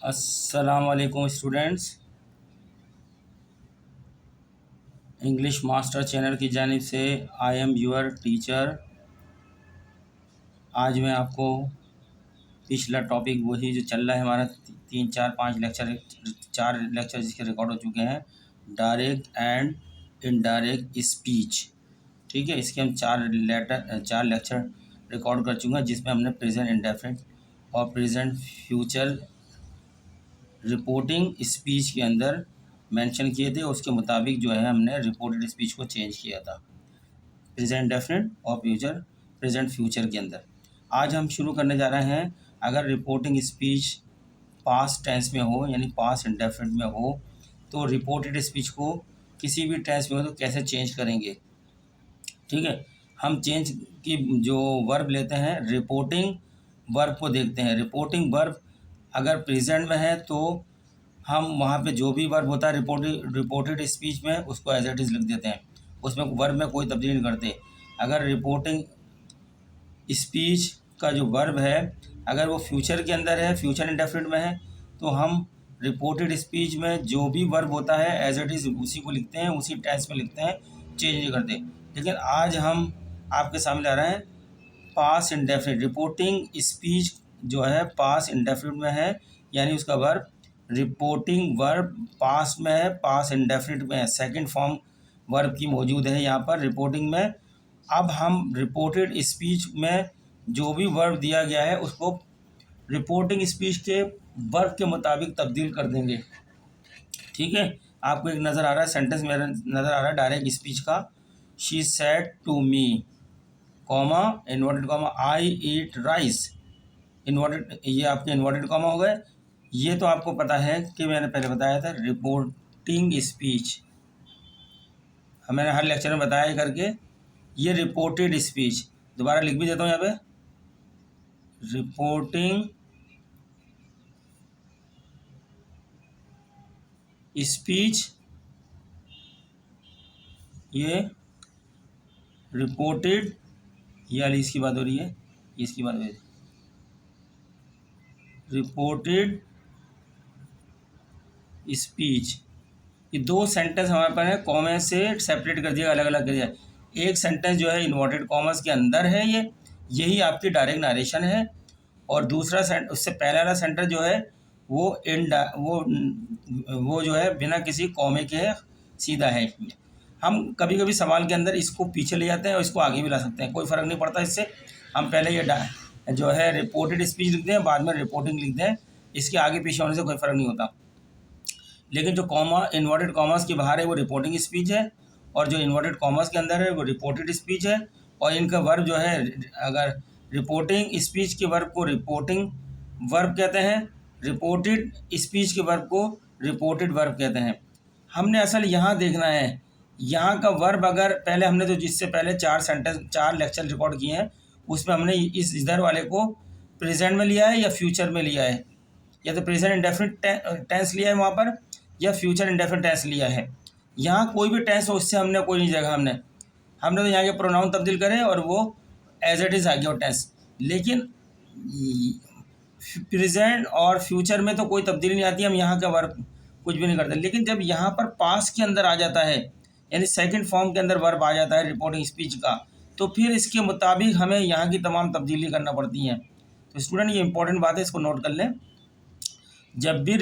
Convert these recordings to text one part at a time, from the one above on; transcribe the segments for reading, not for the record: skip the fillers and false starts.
अस्सलाम वालेकुम students. English master channel की जानिब से आई एम योर टीचर। आज मैं आपको पिछला टॉपिक वही जो चल रहा है हमारा 4 लेक्चर जिसके रिकॉर्ड हो चुके हैं, डायरेक्ट एंड इनडायरेक्ट स्पीच। ठीक है, इसके हम 4 लेक्चर रिकॉर्ड कर चुके हैं, जिसमें हमने प्रेजेंट इंडेफिनिट और प्रेजेंट फ्यूचर रिपोर्टिंग स्पीच के अंदर मेंशन किए थे। उसके मुताबिक जो है हमने रिपोर्टेड स्पीच को चेंज किया था प्रेजेंट डेफिनेट और फ्यूचर प्रेजेंट फ्यूचर के अंदर। आज हम शुरू करने जा रहे हैं, अगर रिपोर्टिंग स्पीच पास्ट टेंस में हो यानी पास्ट इंडेफिनिट में हो तो रिपोर्टेड स्पीच को किसी भी टेंस में हो तो कैसे चेंज करेंगे। ठीक है, हम चेंज की जो वर्ब लेते हैं रिपोर्टिंग वर्ब को देखते हैं। रिपोर्टिंग वर्ब अगर प्रेजेंट में है तो हम वहाँ पे जो भी वर्ब होता है रिपोर्टेड स्पीच में उसको एज इट इज़ लिख देते हैं, उसमें वर्ब में कोई तब्दीली नहीं करते। अगर रिपोर्टिंग स्पीच का जो वर्ब है अगर वो फ्यूचर के अंदर है, फ्यूचर इंडेफिनिट में है, तो हम रिपोर्टेड स्पीच में जो भी वर्ब होता है एज इट इज़ उसी को लिखते हैं, उसी टेंस में लिखते हैं, चेंज नहीं करते। लेकिन आज हम आपके सामने आ रहे हैं पास इंडेफिनिट। रिपोर्टिंग स्पीच जो है पास इंडेफिनिट में है, यानी उसका वर्ब रिपोर्टिंग वर्ब पास्ट में है, पास इंडेफिनिट में है, सेकंड फॉर्म वर्ब की मौजूद है यहाँ पर रिपोर्टिंग में। अब हम रिपोर्टेड स्पीच में जो भी वर्ब दिया गया है उसको रिपोर्टिंग स्पीच के वर्ब के मुताबिक तब्दील कर देंगे। ठीक है, आपको एक नज़र आ रहा है सेंटेंस मेरा नज़र आ रहा है डायरेक्ट स्पीच का, she said to me comma inverted comma I eat rice inverted, ये आपके इन्वर्टेड कॉमा हो गए। ये तो आपको पता है कि मैंने पहले बताया था रिपोर्टिंग स्पीच, मैंने हर लेक्चर में बताया करके। ये रिपोर्टेड स्पीच, दोबारा लिख भी देता हूँ यहाँ पे, रिपोर्टिंग स्पीच, ये रिपोर्टेड, ये वाली इसकी बात हो रही है, इसकी बात हो रही है, रिपोर्टेड स्पीच। ये दो सेंटेंस हमारे पास है, कॉमे से सेपरेट कर दिया, अलग अलग कर दिया। एक सेंटेंस जो है इन्वर्टेड कॉमर्स के अंदर है, यही आपकी डायरेक्ट नारेशन है, और दूसरा उससे पहले वाला सेंटेंस जो है वो वो जो है बिना किसी कॉमे के है, सीधा है। हम कभी कभी सवाल के अंदर इसको पीछे ले जाते हैं और इसको आगे भी ला सकते हैं, कोई फ़र्क नहीं पड़ता इससे। हम पहले ये जो है रिपोर्टेड स्पीच लिख दें, बाद में रिपोर्टिंग लिख दें, इसके आगे पीछे होने से कोई फ़र्क नहीं होता। लेकिन जो कॉमा इन्वर्टेड कॉमर्स के बाहर है वो रिपोर्टिंग स्पीच है, और जो इन्वर्टेड कॉमर्स के अंदर है वो रिपोर्टेड स्पीच है। और इनका वर्ब जो है, अगर रिपोर्टिंग स्पीच के वर्ब को रिपोर्टिंग वर्ब कहते हैं, रिपोर्टेड स्पीच के वर्ब को रिपोर्टेड वर्ब कहते हैं। हमने असल यहाँ देखना है, यहाँ का वर्ब अगर पहले हमने तो जिससे पहले 4 लेक्चर रिकॉर्ड किए हैं उसमें हमने इस इधर वाले को प्रेजेंट में लिया है या फ्यूचर में लिया है, या तो प्रेजेंट इंडेफिनिट टेंस लिया है वहाँ पर, या फ्यूचर इंडेफिनिट टेंस लिया है। यहाँ कोई भी टेंस हो उससे हमने कोई नहीं जगह, हमने तो यहाँ के प्रोनाउन तब्दील करें और वो एज इट इज़ आ गया वो टेंस। लेकिन प्रेजेंट और फ्यूचर में तो कोई तब्दीली नहीं आती, हम यहाँ का वर्ब कुछ भी नहीं करते। लेकिन जब यहाँ पर पास के अंदर आ जाता है, यानी सेकंड फॉर्म के अंदर वर्ब आ जाता है रिपोर्टिंग स्पीच का, तो फिर इसके मुताबिक हमें यहाँ की तमाम तब्दीली करना पड़ती हैं। तो स्टूडेंट ये इंपॉर्टेंट बात है, इसको नोट कर लें। जब भी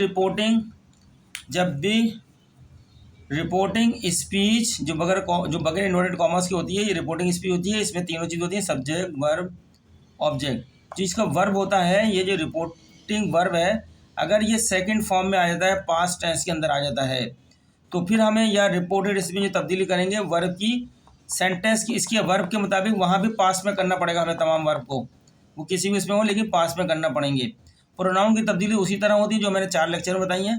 रिपोर्टिंग स्पीच जो बगैर इन्वर्टेड कॉमर्स की होती है, ये रिपोर्टिंग स्पीच होती है। इसमें तीनों चीज़ होती हैं, सब्जेक्ट वर्ब ऑब्जेक्ट। जो इसका वर्ब होता है, ये जो रिपोर्टिंग वर्ब है, अगर ये सेकंड फॉर्म में आ जाता है, पास्ट टेंस के अंदर आ जाता है, तो फिर हमें या रिपोर्टेड स्पीच में तब्दीली करेंगे वर्ब की, सेंटेंस की, इसके वर्ब के मुताबिक वहाँ भी पास्ट में करना पड़ेगा हमें तमाम वर्ब को, वो किसी भी इसमें हो लेकिन पास्ट में करना पड़ेंगे। प्रोनाउन की तब्दीली उसी तरह होती है जो मैंने 4 लेक्चर में बताई है,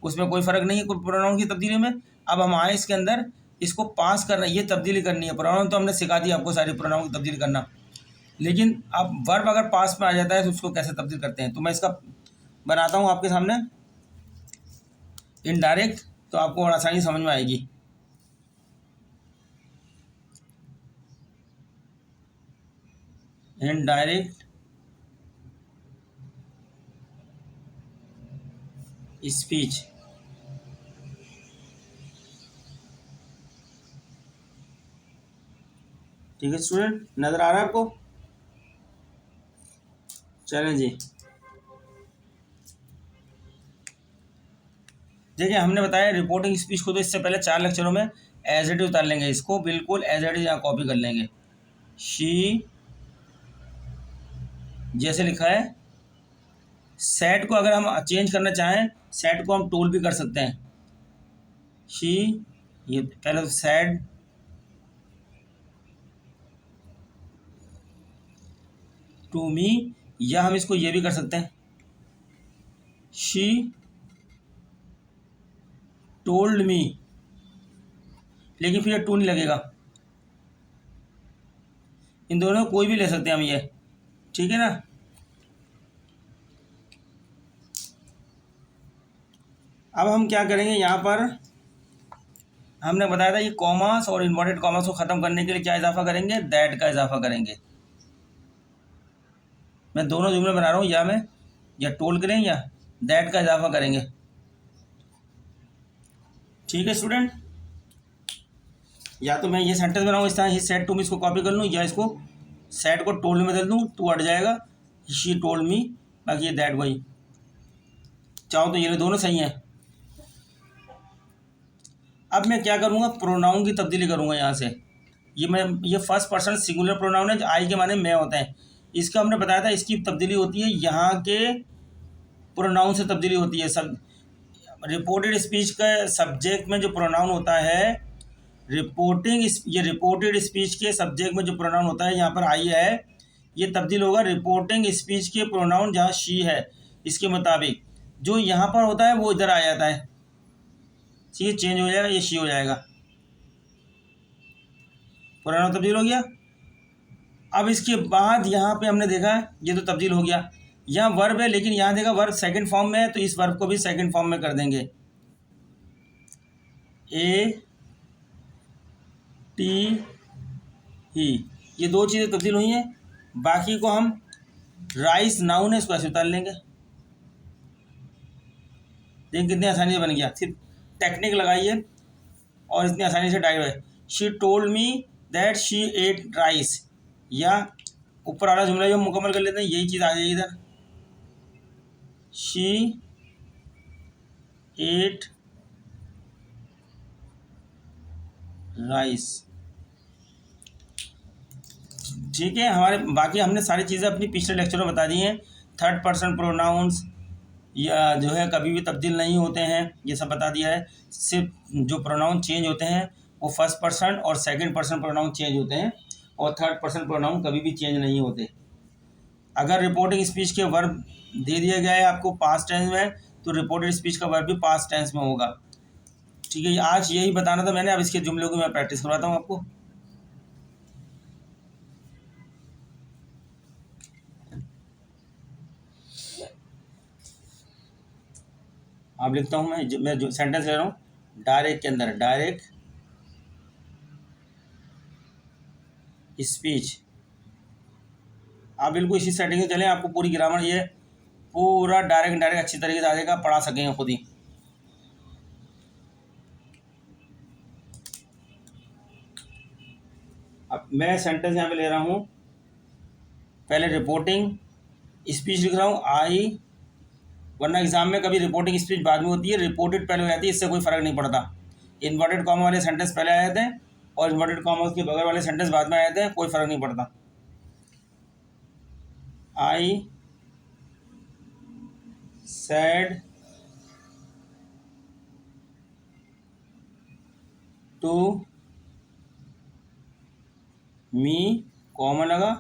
उसमें कोई फ़र्क नहीं है कोई प्रोनाउन की तब्दीली में। अब हम आए इसके अंदर, इसको पास करना, ये तब्दीली करनी है। प्रोनाउन तो हमने सिखा दिया आपको सारी प्रोनाउन की तब्दीली करना, लेकिन अब वर्ब अगर पास में आ जाता है तो उसको कैसे तब्दील करते हैं, तो मैं इसका बनाता हूँ आपके सामने इनडायरेक्ट, तो आपको और आसानी समझ में आएगी। Indirect speech. ठीक है स्टूडेंट, नज़र आ रहा है आपको? चलें जी, देखिए हमने बताया रिपोर्टिंग स्पीच को तो इससे पहले 4 लेक्चरों में एज इट इज उतार लेंगे, इसको बिल्कुल एज इट इज यहाँ कॉपी कर लेंगे। शी, जैसे लिखा है, सेट को अगर हम चेंज करना चाहें, सेट को हम टोल भी कर सकते हैं। शी, ये पहले तो सेड टू मी, या हम इसको ये भी कर सकते हैं, शी टोल्ड मी, लेकिन फिर ये टू नहीं लगेगा। इन दोनों में कोई भी ले सकते हैं हम ये, ठीक है ना। अब हम क्या करेंगे, यहाँ पर हमने बताया था ये कॉमर्स और इन्वर्टेड कॉमर्स को ख़त्म करने के लिए क्या इजाफा करेंगे, दैट का इजाफा करेंगे। मैं दोनों जुमले बना रहा हूँ, या टोल करेंगे या दैट का इजाफा करेंगे। ठीक है स्टूडेंट, या तो मैं ये सेंटेंस बनाऊँ इस तरह, ही सेड टू मी, इसको कॉपी कर लूँ, या इसको सेड को टोल्ड में बदल दूँ, टू हट जाएगा, शी टोल्ड मी, बाकी ये दैट वही। चाहो तो ये दोनों सही हैं। अब मैं क्या करूँगा, प्रोनाउन की तब्दीली करूँगा यहाँ से। ये फर्स्ट पर्सन सिंगुलर प्रोनाउन है, आई के माने मैं होते हैं। इसका हमने बताया था, इसकी तब्दीली होती है यहाँ के प्रोनाउन से तब्दीली होती है। सब रिपोर्टेड स्पीच का सब्जेक्ट में जो प्रोनाउन होता है, ये रिपोर्टेड स्पीच के सब्जेक्ट में जो प्रोनाउन होता है, यहाँ पर आई है, ये तब्दील होगा रिपोर्टिंग स्पीच के प्रोनाउन जहाँ शी है इसके मुताबिक। जो यहाँ पर होता है वो इधर आ जाता है, ये चेंज हो जाएगा, ये शी हो जाएगा, प्रोनाउन तब्दील हो गया। अब इसके बाद यहाँ पे हमने देखा ये तो तब्दील हो गया। यहाँ वर्ब है, लेकिन यहाँ देखा वर्ब सेकंड फॉर्म में है, तो इस वर्ब को भी सेकंड फॉर्म में कर देंगे, ए टी ही। ये दो चीज़ें तब्दील हुई हैं। बाकी को हम राइस नाउन है, इसको ऐसे उतार लेंगे। देखिए कितनी आसानी से बन गया, सिर्फ टेक्निक लगाइए और इतनी आसानी से डायरेक्ट है। She told me that she ate rice, या ऊपर वाला जुमला जो मुकम्मल कर लेते हैं, यही चीज़ आ जाएगी इधर, शी एट राइस। ठीक है, हमारे बाकी हमने सारी चीज़ें अपनी पिछले लेक्चर में बता दी हैं। थर्ड पर्सन प्रोनाउंस या जो है कभी भी तब्दील नहीं होते हैं, ये सब बता दिया है। सिर्फ जो प्रोनाउन चेंज होते हैं वो फर्स्ट पर्सन और सेकंड पर्सन प्रोनाउन चेंज होते हैं, और थर्ड पर्सन प्रोनाउन कभी भी चेंज नहीं होते। अगर रिपोर्टिंग स्पीच के वर्ब दे दिया गया है आपको पास्ट टेंस में, तो रिपोर्टेड स्पीच का वर्ब भी पास्ट टेंस में होगा। ठीक है, आज यही बताना था मैंने। अब इसके जुमलों की मैं प्रैक्टिस करवाता हूँ आपको। अब लिखता हूँ मैं जो सेंटेंस ले रहा हूँ, डायरेक्ट के अंदर डायरेक्ट स्पीच। आप बिल्कुल इसी सेटिंग से चलें, आपको पूरी ग्रामर ये पूरा डायरेक्ट अच्छी तरीके से आ जाएगा, पढ़ा सकेंगे खुद ही। अब मैं सेंटेंस यहाँ पे ले रहा हूँ, पहले रिपोर्टिंग स्पीच लिख रहा हूँ आई, वरना एग्जाम में कभी रिपोर्टिंग स्पीच बाद में होती है, रिपोर्टेड पहले हो जाती है, इससे कोई फ़र्क नहीं पड़ता। इन्वर्टेड कॉमा वाले सेंटेंस पहले आए थे और इन्वर्टेड कॉमा के बगैर वाले सेंटेंस बाद में आए थे, कोई फ़र्क नहीं पड़ता। I said to me, comma लगा।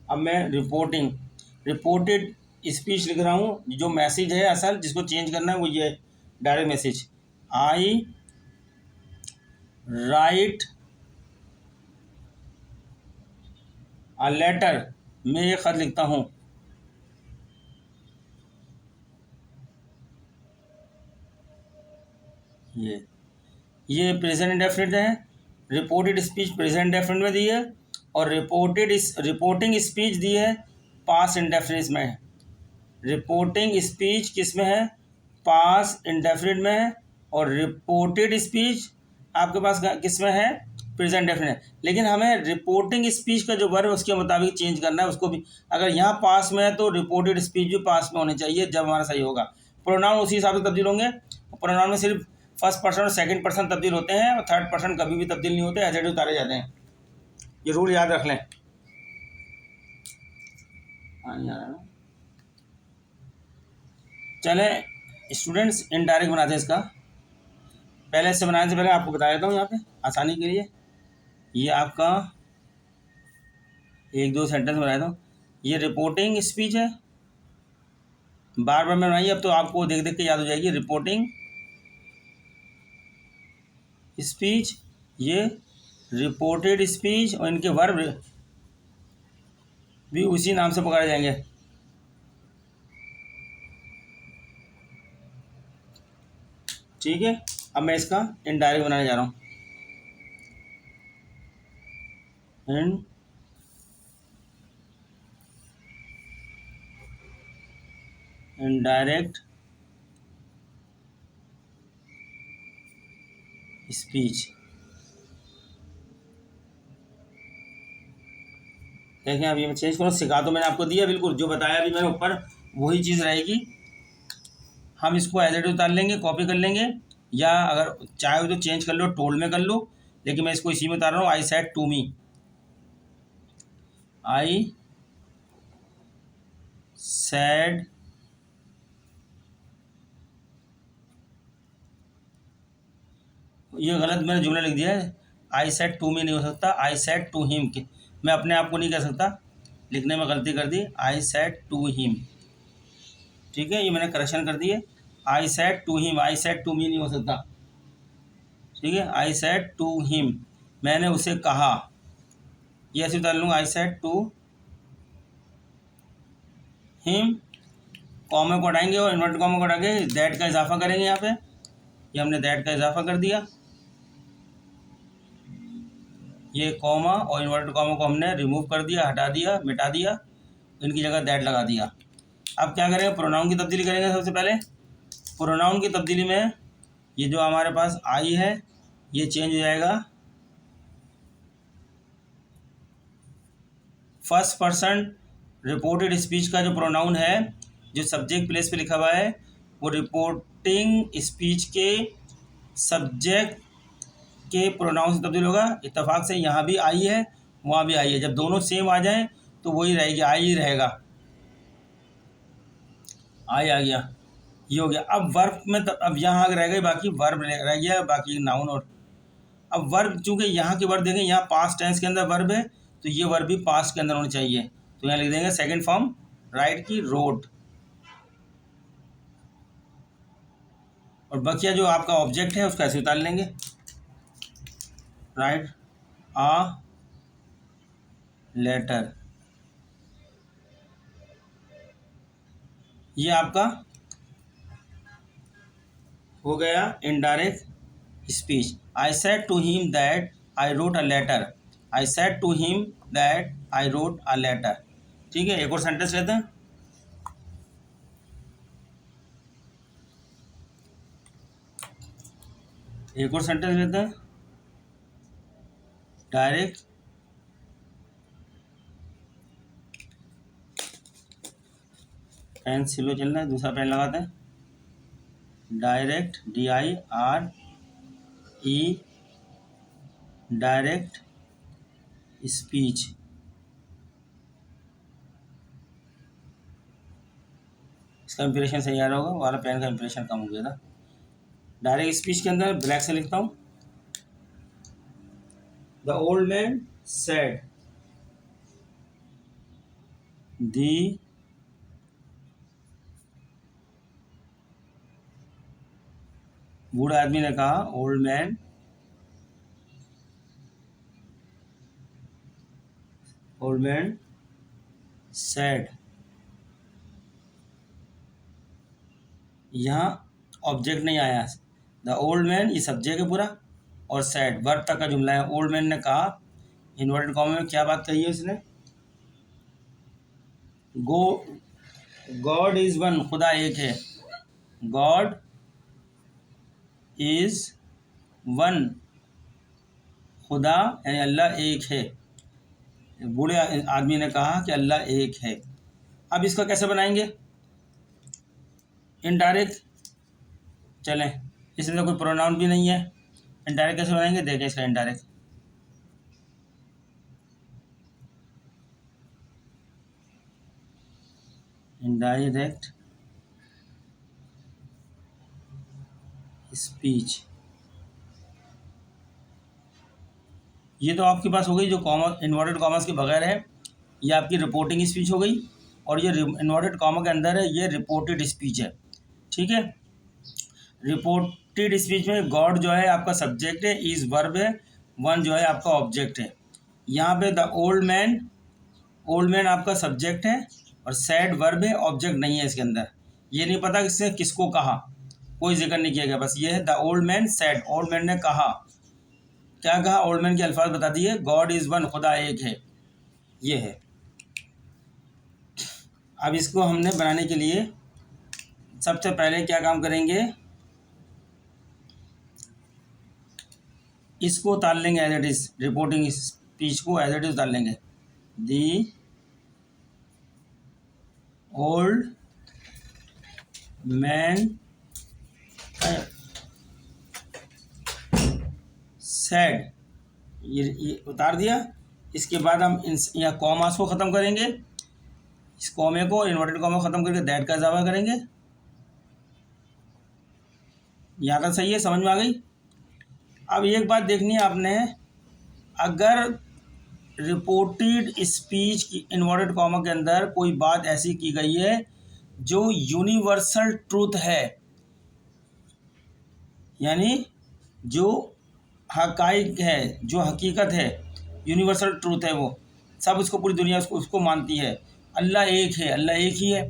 अब मैं रिपोर्टेड स्पीच लिख रहा हूँ, जो मैसेज है असल जिसको चेंज करना है वो ये direct message. I write a letter, मैं ये ख़त लिखता हूँ। ये प्रेजेंट इंडेफिनिट है, रिपोर्टेड स्पीच प्रेजेंट इंडेफिनिट में दी है, और रिपोर्टिंग स्पीच दी है पास्ट इंडेफिनिट में। रिपोर्टिंग स्पीच किस में है, पास इंडेफिनिट में है और रिपोर्टेड स्पीच आपके पास किस में है, प्रेजेंट डेफिनेट। लेकिन हमें रिपोर्टिंग स्पीच का जो वर्ब उसके मुताबिक चेंज करना है उसको भी। अगर यहाँ पास में है तो रिपोर्टेड स्पीच भी पास में होनी चाहिए जब हमारा सही होगा। प्रोनाउन उसी हिसाब से तब्दील होंगे। प्रोनाउन में सिर्फ फर्स्ट पर्सन और सेकंड पर्सन तब्दील होते हैं और थर्ड पर्सन कभी भी तब्दील नहीं होते, एज उतारे जाते हैं। ये रूल याद रख लें। चलें स्टूडेंट्स, इनडायरेक्ट बनाते हैं इसका। पहले इससे बनाने से पहले आपको बता देता हूँ यहाँ पे आसानी के लिए। ये आपका एक दो सेंटेंस बना देता हूँ। ये रिपोर्टिंग स्पीच है, बार बार मैं बनाइए, अब तो आपको देख देख के याद हो जाएगी। रिपोर्टिंग स्पीच, ये रिपोर्टेड स्पीच, और इनके वर्ब भी उसी नाम से पकड़े जाएंगे। ठीक है, अब मैं इसका इनडायरेक्ट बनाने जा रहा हूँ। Indirect speech. देखें, अब ये मैं चेंज करूँ, सिखा तो मैंने आपको दिया बिल्कुल, जो बताया अभी मैंने ऊपर वही चीज़ रहेगी। हम इसको एज इट इज उतार लेंगे, कॉपी कर लेंगे, या अगर चाहे तो चेंज कर लो, टोल्ड में कर लो, लेकिन मैं इसको इसी में उतार रहा हूँ। I said to me, I said ये गलत मैंने जुमला लिख दिया है। आई सेड टू मी नहीं हो सकता, आई सेड टू हिम। मैं अपने आप को नहीं कह सकता, लिखने में गलती कर दी। आई सेड टू हिम, ठीक है, ये मैंने करेक्शन कर दी है। I said to him, I said to me नहीं हो सकता, ठीक है। आई सेड टू हिम, मैंने उसे कहा, ये ऐसे उतार लूँगा। I said to him, comma को हटाएंगे और इन्वर्ट कॉमा को हटा के दैट का इजाफा करेंगे यहाँ पे। ये हमने दैट का इजाफा कर दिया, ये कॉमा और इन्वर्टेड कॉमा को हमने रिमूव कर दिया, हटा दिया, मिटा दिया, इनकी जगह दैट लगा दिया। अब क्या करेंगे, प्रोनाउन की तब्दीली करेंगे। सबसे पहले प्रोनाउन की तब्दीली में ये जो हमारे पास आई है ये चेंज हो जाएगा, फर्स्ट पर्सन रिपोर्टेड स्पीच का जो प्रोनाउन है, जो सब्जेक्ट प्लेस पे लिखा हुआ है, वो रिपोर्टिंग स्पीच के सब्जेक्ट के प्रोनाउन से तब्दील होगा। इत्तेफाक से यहाँ भी आई है, वहाँ भी आई है, जब दोनों सेम आ जाएं तो वही रहेगी, आई ही रहेगा। आई आ गया, ये हो गया। अब वर्ब में अब यहाँ रह गई, बाकी वर्ब रह गया, बाकी नाउन। और अब वर्ब, चूंकि यहाँ के वर्ब देखें, यहाँ पास्ट टेंस के अंदर वर्ब है, तो ये वर्ब भी पास्ट के अंदर होनी चाहिए। तो यहाँ लिख देंगे सेकंड फॉर्म राइट की रोड, और बकिया जो आपका ऑब्जेक्ट है उसका ऐसे उतार लेंगे। राइट आ लेटर, ये आपका हो गया indirect speech. I said to him that I wrote a letter, I said to him that I wrote a letter. ठीक है, एक और सेंटेंस लेते हैं। एक और सेंटेंस लेते हैं, डायरेक्ट पेन स्लो चलना है, दूसरा पेन लगाते हैं। Direct, DIRE, direct speech. इसका इंप्रेशन सही आ रहा होगा, वाला पेन का इंप्रेशन कम हो गया था। डायरेक्ट स्पीच के अंदर ब्लैक से लिखता हूँ। द ओल्ड मैन सेड, दी बूढ़े आदमी ने कहा, ओल्ड मैन सेड। यहाँ ऑब्जेक्ट नहीं आया, द ओल्ड मैन ये सब्जेक्ट है पूरा, और सेड वर्ब तक का जुमला है। ओल्ड मैन ने कहा, इन्वर्टेड कॉमा में क्या बात कही है उसने, गॉड इज वन, खुदा एक है। गॉड इज़ वन, खुदा यानी अल्लाह एक है। बूढ़े आदमी ने कहा कि अल्लाह एक है। अब इसका कैसे बनाएंगे? इनडायरेक्ट। चलें, इसमें तो कोई प्रोनाउन भी नहीं है, इनडायरेक्ट कैसे बनाएंगे देखें इसका इनडायरेक्ट। इनडायरेक्ट स्पीच, ये तो आपके पास हो गई जो कॉमा इन्वर्टेड कॉमर्स के बगैर है, ये आपकी रिपोर्टिंग स्पीच हो गई। और ये इन्वर्टेड कॉमा के अंदर है, ये रिपोर्टेड स्पीच है। ठीक है, रिपोर्टेड स्पीच में गॉड जो है आपका सब्जेक्ट है, इज वर्ब है, वन जो है आपका ऑब्जेक्ट है। यहाँ पे द ओल्ड मैन आपका सब्जेक्ट है और सैड वर्ब है, ऑब्जेक्ट नहीं है इसके अंदर। ये नहीं पता किसने किसको कहा, कोई जिक्र नहीं किया गया, बस ये है the old man sad, old man ने कहा। क्या कहा? ओल्ड मैन के अल्फाज बता दिए, गॉड इज़ वन, खुदा एक है, ये है। अब इसको हमने बनाने के लिए सबसे पहले क्या काम करेंगे, इसको उतार लेंगे as it is, reporting speech को एज इट इज़ उतार लेंगे। दी ओल्ड मैन सैड, ये उतार दिया। इसके बाद हम यहाँ कॉमास को ख़त्म करेंगे, इस कॉमे को इन्वर्टेड कॉमा ख़त्म करके दैट का इजाफा करेंगे। यहाँ तक सही है, समझ में आ गई? अब एक बात देखनी है आपने, अगर रिपोर्टेड स्पीच की इन्वर्टेड कॉमा के अंदर कोई बात ऐसी की गई है जो यूनिवर्सल ट्रूथ है, यानी जो हकाइक है, जो हकीकत है, यूनिवर्सल ट्रूथ है, वो सब उसको, पूरी दुनिया उसको मानती है। अल्लाह एक है, अल्लाह एक ही है।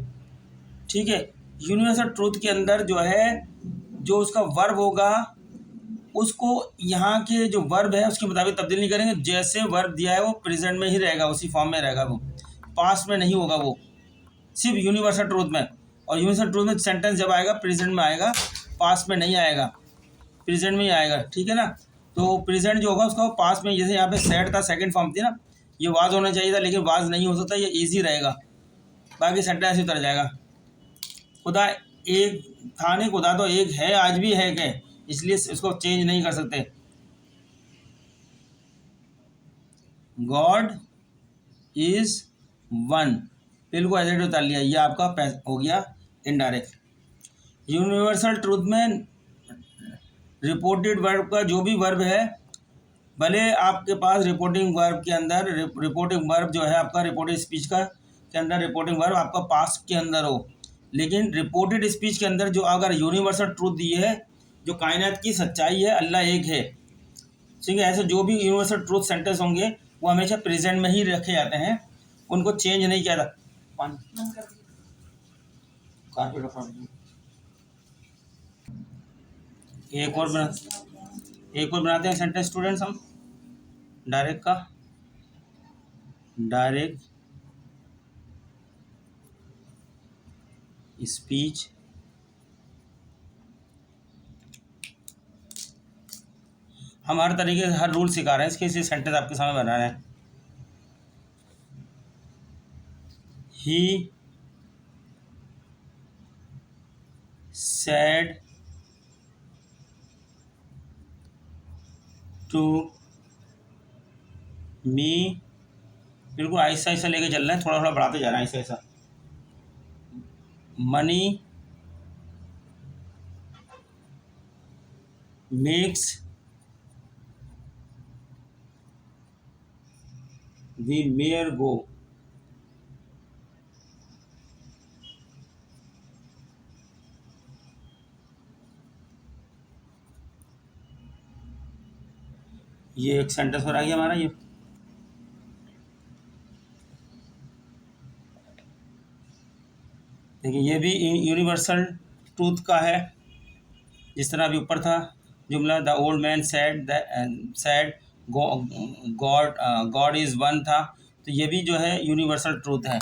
ठीक है, यूनिवर्सल ट्रूथ के अंदर जो है, जो उसका वर्ब होगा उसको यहाँ के जो वर्ब है उसके मुताबिक तब्दील नहीं करेंगे। जैसे वर्ब दिया है वो प्रेजेंट में ही रहेगा, उसी फॉर्म में रहेगा, वो पास्ट में नहीं होगा, वो सिर्फ यूनिवर्सल ट्रूथ में। और यूनिवर्सल ट्रूथ में सेंटेंस जब आएगा प्रेजेंट में आएगा, पास्ट में नहीं आएगा, प्रेजेंट में ही आएगा। ठीक है ना, तो प्रेजेंट जो होगा उसका पास्ट में, जैसे यहाँ पे सैड था, सेकंड फॉर्म थी ना, ये वाज होना चाहिए था, लेकिन वाज नहीं हो सकता, ये इजी रहेगा, बाकी सेंटेंस ही उतर जाएगा। खुदा एक था नहीं, खुदा तो एक है, आज भी है के, इसलिए इसको चेंज नहीं कर सकते। गॉड इज वन, बिल्कुल एज इट उतार लिया, ये आपका हो गया इनडायरेक्ट। यूनिवर्सल ट्रूथ में रिपोर्टेड वर्ब का जो भी वर्ब है, भले आपके पास रिपोर्टिंग वर्ब के अंदर रिपोर्टिंग वर्ब जो है आपका रिपोर्टेड स्पीच का के अंदर रिपोर्टिंग वर्ब आपका पास्ट के अंदर हो, लेकिन रिपोर्टेड स्पीच के अंदर जो अगर यूनिवर्सल ट्रूथ दी है, जो कायनात की सच्चाई है, अल्लाह एक है। ठीक है, ऐसे जो भी यूनिवर्सल ट्रूथ सेंटेंस होंगे वो हमेशा प्रेजेंट में ही रखे जाते हैं, उनको चेंज नहीं किया जाता। एक और बनाते हैं सेंटेंस स्टूडेंट्स हम डायरेक्ट का। डायरेक्ट स्पीच हम हर तरीके से हर रूल सिखा रहे हैं, इसके सेंटेंस आपके सामने बना रहे हैं। ही said टू मी, बिल्कुल ऐसा ऐसा लेके चल रहे हैं, थोड़ा थोड़ा बढ़ाते जा रहे हैं ऐसा ऐसा। मनी मेक्स द मेयर गो, ये एक सेंटेंस और आ गया हमारा। ये देखिए, ये भी यूनिवर्सल ट्रूथ का है, जिस तरह अभी ऊपर था जुमला, the old man sad God is one था, तो ये भी जो है यूनिवर्सल ट्रूथ है।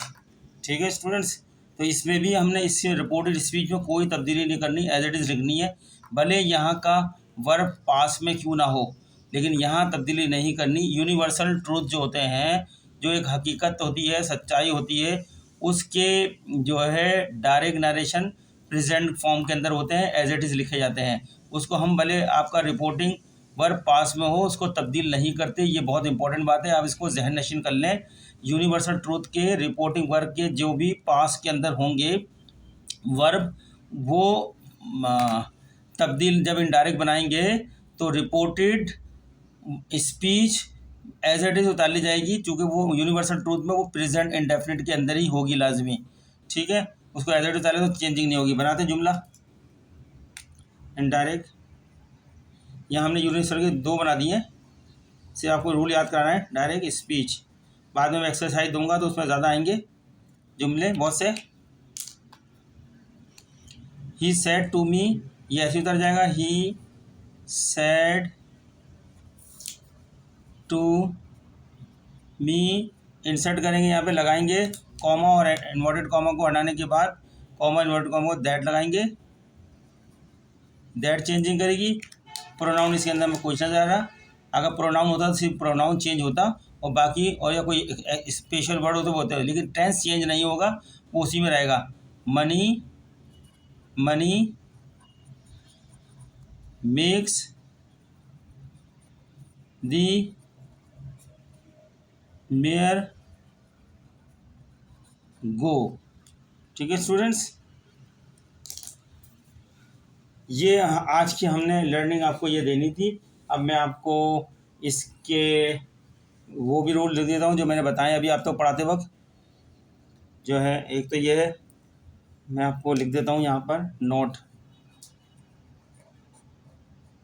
ठीक है स्टूडेंट्स, तो इसमें भी हमने इससे रिपोर्टेड स्पीच में कोई तब्दीली नहीं करनी, एज इट इज़ लिखनी है, भले यहाँ का वर्ब पास में क्यों ना हो, लेकिन यहाँ तब्दीली नहीं करनी। यूनिवर्सल ट्रूथ जो होते हैं, जो एक हकीकत होती है, सच्चाई होती है, उसके जो है डायरेक्ट नरेशन प्रेजेंट फॉर्म के अंदर होते हैं, एज इट इज़ लिखे जाते हैं। उसको हम भले आपका रिपोर्टिंग वर्ब पास में हो, उसको तब्दील नहीं करते। ये बहुत इंपॉर्टेंट बात है, आप इसको जहन नशीन कर लें। यूनिवर्सल ट्रूथ के रिपोर्टिंग वर्ब के जो भी पास के अंदर होंगे वर्ब, वो तब्दील जब इनडायरेक्ट बनाएंगे तो reported speech as it is उतार ली जाएगी, क्योंकि वो यूनिवर्सल ट्रूथ में वो प्रेजेंट इंडेफिनिट के अंदर ही होगी लाजमी। ठीक है, उसको एज इट इज़ उतारे तो चेंजिंग नहीं होगी। बनाते जुमला इनडायरेक्ट। यहाँ हमने यूनिवर्सल के 2 बना दिए, सिर्फ आपको रूल याद कराना है। डायरेक्ट स्पीच, बाद में मैं एक्सरसाइज दूंगा तो उसमें ज़्यादा आएंगे जुमले बहुत से। ही सेड टू मी, ये ऐसे उतर जाएगा, he said to me. Insert करेंगे, यहाँ पे लगाएंगे कॉमा, और इन्वर्टेड कॉमा को हटाने के बाद कॉमा इन्वर्टेड कॉमा को दैट लगाएंगे। दैट चेंजिंग करेगी। प्रोनाउन इसके अंदर में क्वेश्चन जा रहा, अगर प्रोनाउन होता तो सिर्फ प्रोनाउन चेंज होता, और बाकी और या कोई स्पेशल वर्ड होता वो होता है, लेकिन टेंस चेंज नहीं होगा, वो उसी में रहेगा। Money, money makes the mare go. ठीक है स्टूडेंट्स, ये आज की हमने लर्निंग आपको ये देनी थी। अब मैं आपको इसके वो भी रूल लिख देता हूँ जो मैंने बताए अभी आप तो पढ़ाते वक्त, जो है एक तो ये है, मैं आपको लिख देता हूँ यहाँ पर नोट,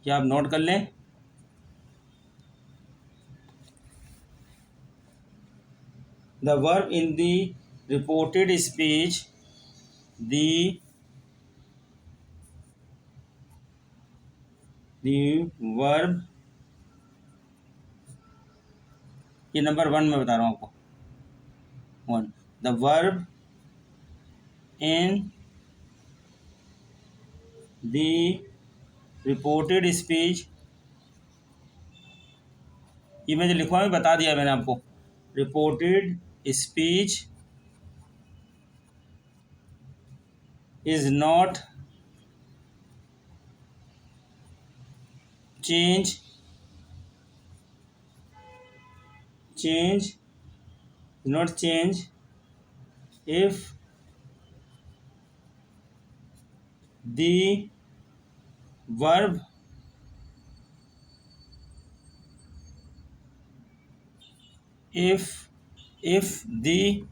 क्या आप नोट कर लें। The verb in the reported speech, the verb, ये नंबर 1 में बता रहा हूँ आपको, 1, the verb in the reported speech, ये मैं जो लिखवा है बता दिया मैंने आपको। Reported speech is not change not change if the verb if the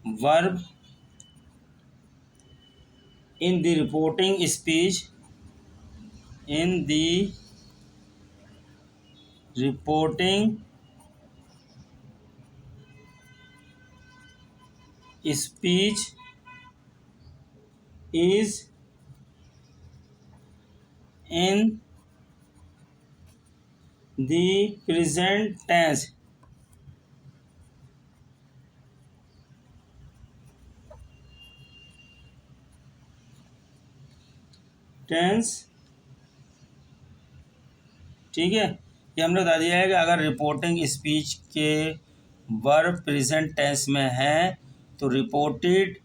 verb in the reporting speech, in the reporting speech is in the present tense, ठीक है। ये हमने बता दिया है कि अगर रिपोर्टिंग स्पीच के वर्ब प्रेजेंट टेंस में है तो रिपोर्टेड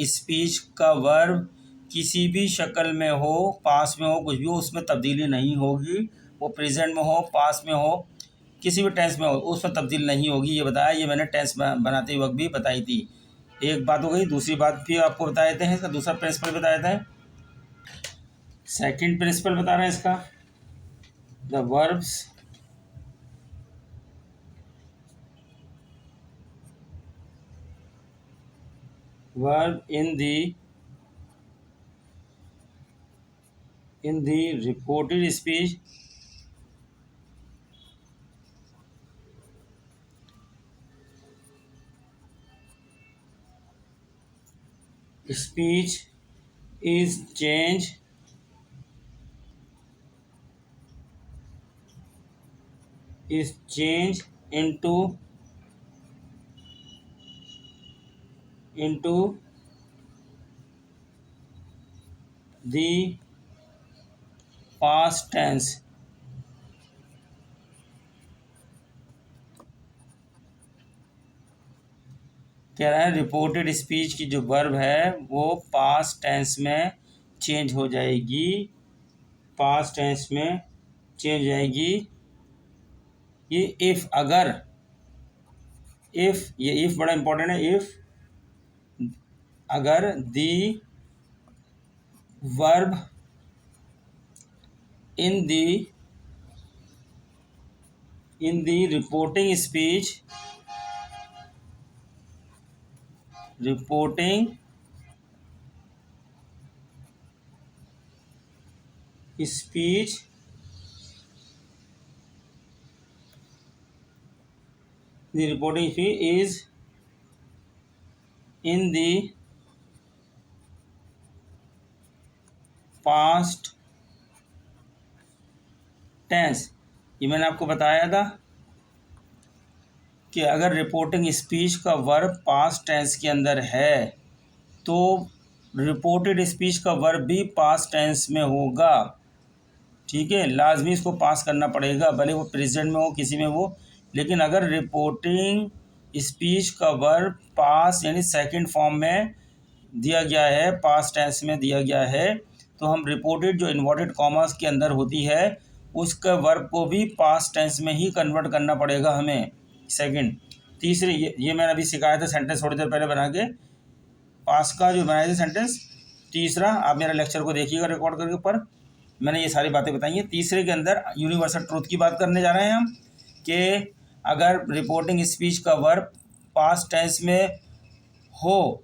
स्पीच का वर्ब किसी भी शक्ल में हो, पास में हो, कुछ भी हो, उसमें तब्दीली नहीं होगी। वो प्रेजेंट में हो, पास में हो, किसी भी टेंस में हो, उसमें तब्दील नहीं होगी। ये बताया, ये मैंने टेंस बनाते वक्त भी बताई थी। एक बात हो गई। दूसरी बात भी आपको बता देते हैं, इसका दूसरा प्रिंसिपल बता देते हैं। सेकंड प्रिंसिपल बता रहे हैं इसका, the verbs verb in the reported speech is changed into the past tense कह रहा है रिपोर्टेड स्पीच की जो वर्ब है वो पास्ट टेंस में चेंज हो जाएगी, पास्ट टेंस में चेंज हो जाएगी। ये इफ़, अगर, इफ़, ये इफ़ बड़ा इंपॉर्टेंट है। इफ़, अगर दी verb in the reporting speech, reporting speech the reporting fee is in the past tense। ये मैंने आपको बताया था कि अगर रिपोर्टिंग स्पीच का वर्ब पास्ट टेंस के अंदर है तो रिपोर्टेड स्पीच का वर्ब भी पास्ट टेंस में होगा। ठीक है, लाजमी इसको पास करना पड़ेगा, भले वो प्रेजेंट में हो किसी में वो। लेकिन अगर रिपोर्टिंग स्पीच का वर्ब पास यानी सेकंड फॉर्म में दिया गया है, पास्ट टेंस में दिया गया है, तो हम रिपोर्टेड जो इन्वर्टेड कॉमास के अंदर होती है उसका वर्ब को भी पास्ट टेंस में ही कन्वर्ट करना पड़ेगा हमें। सेकंड, तीसरे, ये मैंने अभी सिखाया था सेंटेंस थोड़ी देर पहले बना के, पास का जो बनाया था सेंटेंस। तीसरा, आप मेरा लेक्चर को देखिएगा रिकॉर्ड करके ऊपर, मैंने ये सारी बातें बताई हैं। तीसरे के अंदर यूनिवर्सल ट्रूथ की बात करने जा रहे हैं हम कि अगर रिपोर्टिंग स्पीच का वर्ब पास्ट टेंस में हो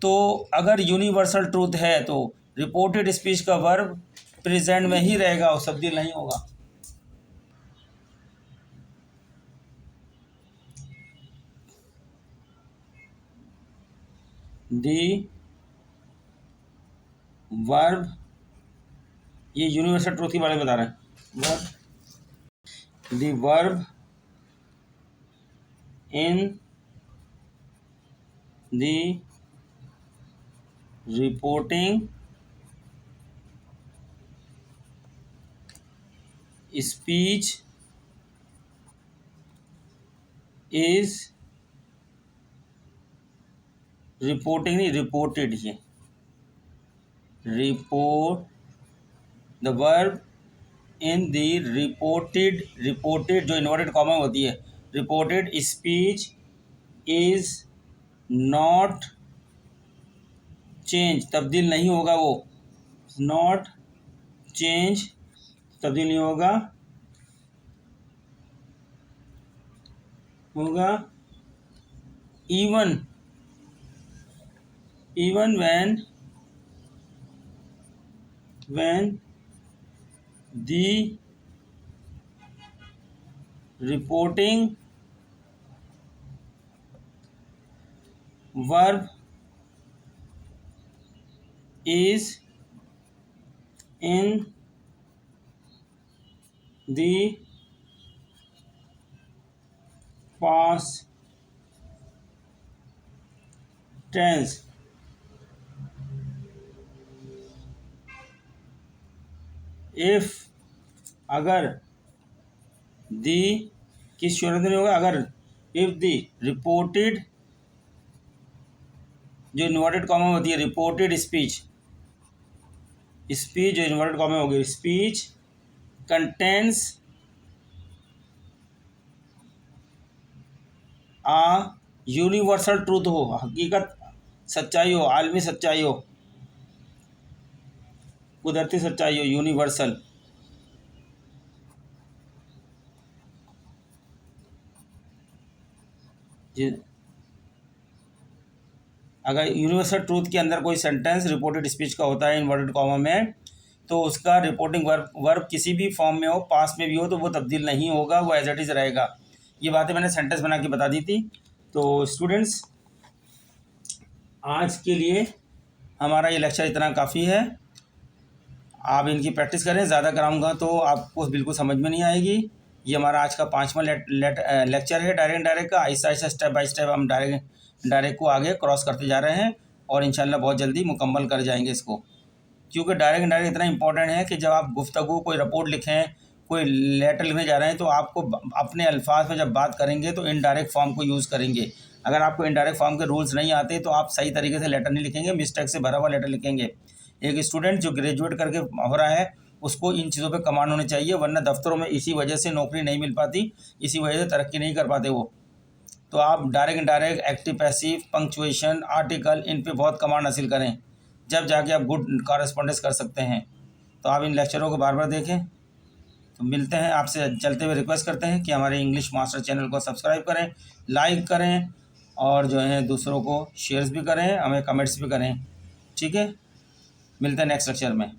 तो अगर यूनिवर्सल ट्रूथ है तो रिपोर्टेड स्पीच का वर्ब प्रेजेंट में ही रहेगा और तब्दील नहीं होगा। दी वर्ब, ये यूनिवर्सल ट्रूथ के बारे में बता रहे हैं। Verb, the verb in the reporting speech is, reporting नहीं रिपोर्टेड, ये report, the verb in the reported, reported जो इन्वर्टेड कॉमा होती है, reported speech is not change, तब्दील नहीं होगा, वो नॉट चेंज, तब्दील नहीं होगा, होगा even, even when the reporting verb is in the past tense। If, अगर, दी किस सूरत में होगा, अगर, इफ दी रिपोर्टेड जो इन्वर्टेड कॉमा होती है, रिपोर्टेड स्पीच, स्पीच जो इन्वर्टेड कॉमा होगी, स्पीच कंटेंस आ यूनिवर्सल ट्रूथ हो, हकीकत, सच्चाई हो, आलमी सच्चाई हो, कुदरती सच्चाई हो, यूनिवर्सल। अगर यूनिवर्सल ट्रूथ के अंदर कोई सेंटेंस रिपोर्टेड स्पीच का होता है इन्वर्टेड कॉमा में, तो उसका रिपोर्टिंग वर्ब किसी भी फॉर्म में हो, पास में भी हो, तो वो तब्दील नहीं होगा, वो एज इट इज़ रहेगा। ये बातें मैंने सेंटेंस बना के बता दी थी। तो स्टूडेंट्स, आज के लिए हमारा ये लेक्चर इतना काफ़ी है। आप इनकी प्रैक्टिस करें, ज़्यादा कराऊंगा तो आपको बिल्कुल समझ में नहीं आएगी। ये हमारा आज का 5वां लेक्चर है डायरेक्ट का। Aahista Aahista step by step हम डायरेक्ट को आगे क्रॉस करते जा रहे हैं और इंशाल्लाह बहुत जल्दी मुकम्मल कर जाएंगे इसको। क्योंकि डायरेक्ट इनडायरेक्ट इतना इंपॉर्टेंट है कि जब आप गुफ्तगू कोई रिपोर्ट लिखें, कोई लेटर लिखने जा रहे हैं, तो आपको अपने अल्फाज में जब बात करेंगे तो इनडायरेक्ट फॉर्म को यूज़ करेंगे। अगर आपको इनडायरेक्ट फॉर्म के रूल्स नहीं आते तो आप सही तरीके से लेटर नहीं लिखेंगे, मिस्टेक से भरा हुआ लेटर लिखेंगे। एक स्टूडेंट जो ग्रेजुएट करके हो रहा है उसको इन चीज़ों पे कमांड होनी चाहिए, वरना दफ्तरों में इसी वजह से नौकरी नहीं मिल पाती, इसी वजह से तरक्की नहीं कर पाते वो। तो आप direct indirect, active passive, punctuation, article, इन पे बहुत कमांड हासिल करें, जब जाके आप गुड कॉरेस्पॉन्डेंस कर सकते हैं। तो आप इन लेक्चरों को बार बार देखें। तो मिलते हैं आपसे, चलते हुए रिक्वेस्ट करते हैं कि हमारे इंग्लिश मास्टर चैनल को सब्सक्राइब करें, लाइक करें और जो है दूसरों को शेयर्स भी करें, हमें कमेंट्स भी करें। ठीक है, मिलते हैं नेक्स्ट लेक्चर में।